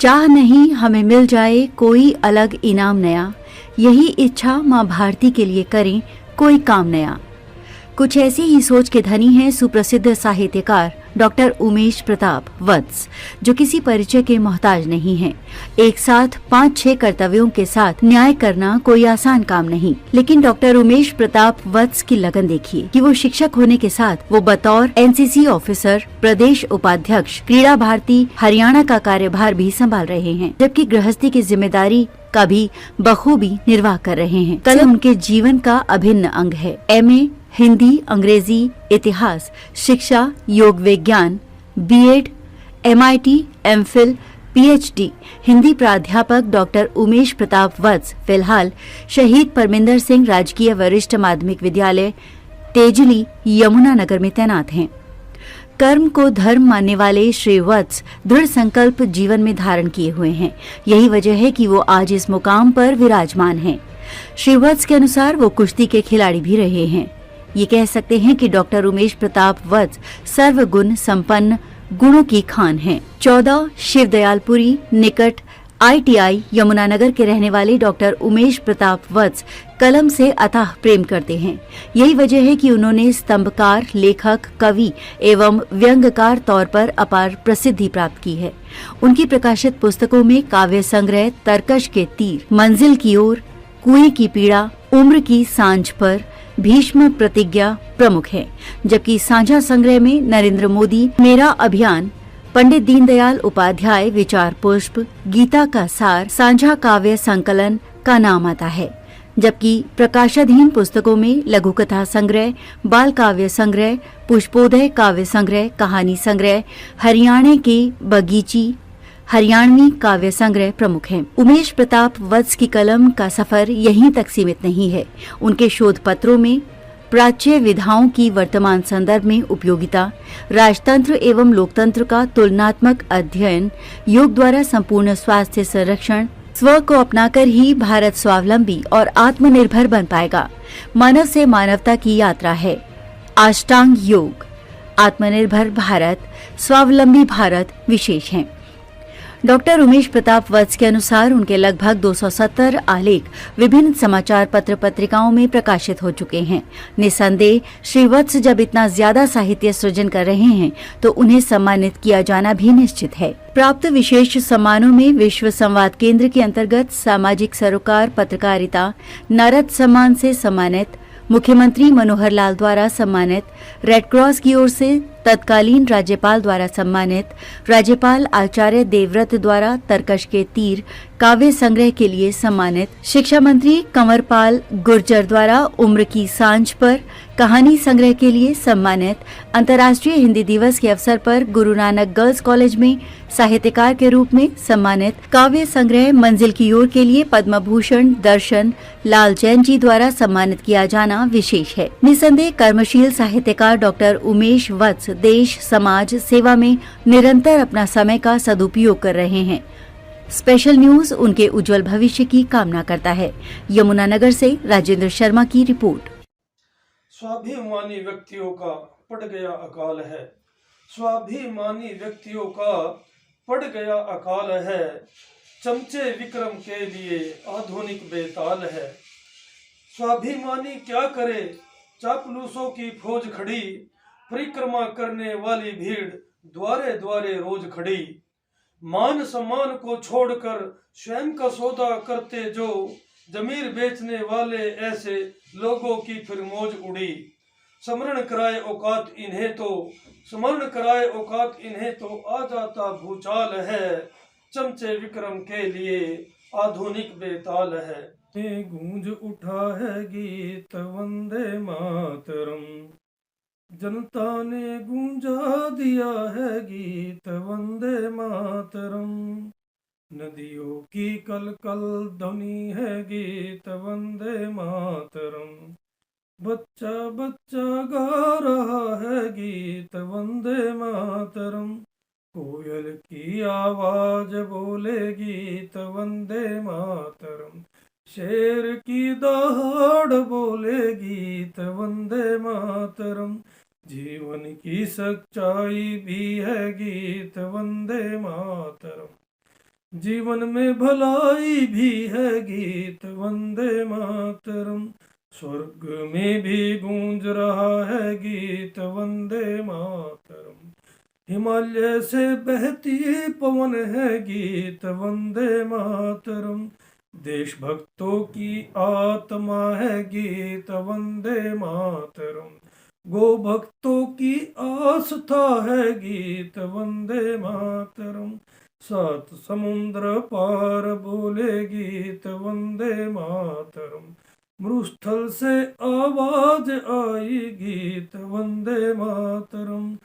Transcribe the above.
चाह नहीं हमें मिल जाए कोई अलग इनाम नया, यही इच्छा माँ भारती के लिए करें कोई काम नया। कुछ ऐसी ही सोच के धनी हैं सुप्रसिद्ध साहित्यकार डॉक्टर उमेश प्रताप वत्स, जो किसी परिचय के मोहताज नहीं हैं। एक साथ 5-6 कर्तव्यों के साथ न्याय करना कोई आसान काम नहीं, लेकिन डॉक्टर उमेश प्रताप वत्स की लगन देखिए कि वो शिक्षक होने के साथ वो बतौर एनसीसी ऑफिसर, प्रदेश उपाध्यक्ष, क्रीड़ा भारती हरियाणा का कार्यभार भी संभाल रहे हैं, जबकि गृहस्थी की जिम्मेदारी का भी बखूबी निर्वाह कर रहे हैं। कला उनके जीवन का अभिन्न अंग है। एमए हिंदी, अंग्रेजी, इतिहास, शिक्षा, योग विज्ञान, BEd, MIT, MPhil, PhD. Hindi प्राध्यापक डॉक्टर उमेश प्रताप वत्स फिलहाल शहीद परमिंदर सिंह राजकीय वरिष्ठ माध्यमिक विद्यालय तेजली, यमुनानगर में तैनात हैं। कर्म को धर्म मानने वाले श्री वत्स दृढ़ संकल्प जीवन में धारण किए हुए हैं। यही वजह है कि वो आज इस मुकाम पर विराजमान हैं। श्री वत्स के अनुसार वो कुश्ती के खिलाड़ी भी रहे हैं। ये कह सकते हैं कि डॉक्टर उमेश प्रताप वत्स सर्वगुण संपन्न, गुणों की खान हैं। 14 शिवदयालपुरी निकट आईटीआई यमुनानगर के रहने वाले डॉक्टर उमेश प्रताप वत्स कलम से अथाह प्रेम करते हैं। यही वजह है कि उन्होंने स्तंभकार, लेखक, कवि एवं व्यंग्यकार तौर पर अपार प्रसिद्धि प्राप्त की है। उनकी प्रकाशित पुस्तकों में काव्य संग्रह तरकश के तीर, मंजिल की ओर, कुएं की पीड़ा, उम्र की सांझ पर, भीष्म प्रतिज्ञा प्रमुख है, जबकि साझा संग्रह में नरेंद्र मोदी, मेरा अभियान, पंडित दीनदयाल उपाध्याय विचार पुष्प, गीता का सार, साझा काव्य संकलन का नाम आता है। जबकि प्रकाशाधीन पुस्तकों में लघु कथा संग्रह, बाल काव्य संग्रह, पुष्पोदय काव्य संग्रह, कहानी संग्रह, हरियाणा की बगीची, हरियाणवी काव्य संग्रह प्रमुख हैं। उमेश प्रताप वत्स की कलम का सफर यहीं तक सीमित नहीं है। उनके शोध पत्रों में प्राच्य विधाओं की वर्तमान संदर्भ में उपयोगिता, राजतंत्र एवं लोकतंत्र का तुलनात्मक अध्ययन, योग द्वारा संपूर्ण स्वास्थ्य संरक्षण, स्व को अपनाकर ही भारत स्वावलंबी और आत्मनिर्भर बन पाएगा, मानव से मानवता की यात्रा है, अष्टांग योग, आत्मनिर्भर भारत, स्वावलंबी भारत विशेष हैं। डॉक्टर उमेश प्रताप वत्स के अनुसार उनके लगभग 270 आलेख विभिन्न समाचार पत्र पत्रिकाओं में प्रकाशित हो चुके हैं। निसंदेह श्री वत्स जब इतना ज्यादा साहित्य सृजन कर रहे हैं तो उन्हें सम्मानित किया जाना भी निश्चित है। प्राप्त विशेष सम्मानों में विश्व संवाद केंद्र के अंतर्गत सामाजिक सरोकार पत्रकारिता नारद सम्मान से सम्मानित, मुख्यमंत्री मनोहर लाल द्वारा सम्मानित, रेड क्रॉस की ओर से तत्कालीन राज्यपाल द्वारा सम्मानित, राज्यपाल आचार्य देवव्रत द्वारा तरकश के तीर काव्य संग्रह के लिए सम्मानित, शिक्षा मंत्री कंवरपाल गुर्जर द्वारा उम्र की सांझ पर कहानी संग्रह के लिए सम्मानित, अंतर्राष्ट्रीय हिंदी दिवस के अवसर पर गुरु नानक गर्ल्स कॉलेज में साहित्यकार के रूप में सम्मानित, काव्य संग्रह मंजिल की ओर के लिए पद्म भूषण दर्शन लाल जैन जी द्वारा सम्मानित किया जाना विशेष है। निसंदेह कर्मशील साहित्यकार डॉक्टर उमेश वत्स देश समाज सेवा में निरंतर अपना समय का सदुपयोग कर रहे हैं। स्पेशल न्यूज उनके उज्जवल भविष्य की कामना करता है। यमुनानगर से राजेंद्र शर्मा की रिपोर्ट। स्वाभिमानी व्यक्तियों का पड़ गया अकाल है, स्वाभिमानी व्यक्तियों का पड़ गया अकाल है, चमचे विक्रम के लिए आधुनिक बेताल है। स्वाभिमानी क्या करे, चापलूसों की फौज खड़ी, परिक्रमा करने वाली भीड़ द्वारे द्वारे रोज खड़ी। मान सम्मान को छोड़कर स्वयं का सौदा करते जो, जमीर बेचने वाले ऐसे लोगों की फिर मौज उड़ी। स्मरण कराए औकात इन्हें तो, स्मरण कराए औकात इन्हें तो आ जाता भूचाल है, चमचे विक्रम के लिए आधुनिक बेताल है। गूंज उठा है गीत वंदे मातरम, जनता ने गूंजा दिया है गीत वंदे मातरम। नदियों की कल कल ध्वनि है गीत वंदे मातरम, बच्चा बच्चा गा रहा है गीत वंदे मातरम। कोयल की आवाज बोले गीत वंदे मातरम, शेर की दहाड़ बोले गीत वंदे मातरम। जीवन की सच्चाई भी है गीत वंदे मातरम, जीवन में भलाई भी है गीत वंदे मातरम। स्वर्ग में भी गूंज रहा है गीत वंदे मातरम। हिमालय से बहती पवन है गीत वंदे मातरम। देशभक्तों की आत्मा है गीत वंदे मातरम। गो भक्तों की आस्था है गीत वंदे मातरम। सात समुद्र पार बोले गीत वंदे मातरम। मरुस्थल से आवाज आई गीत वंदे मातरम।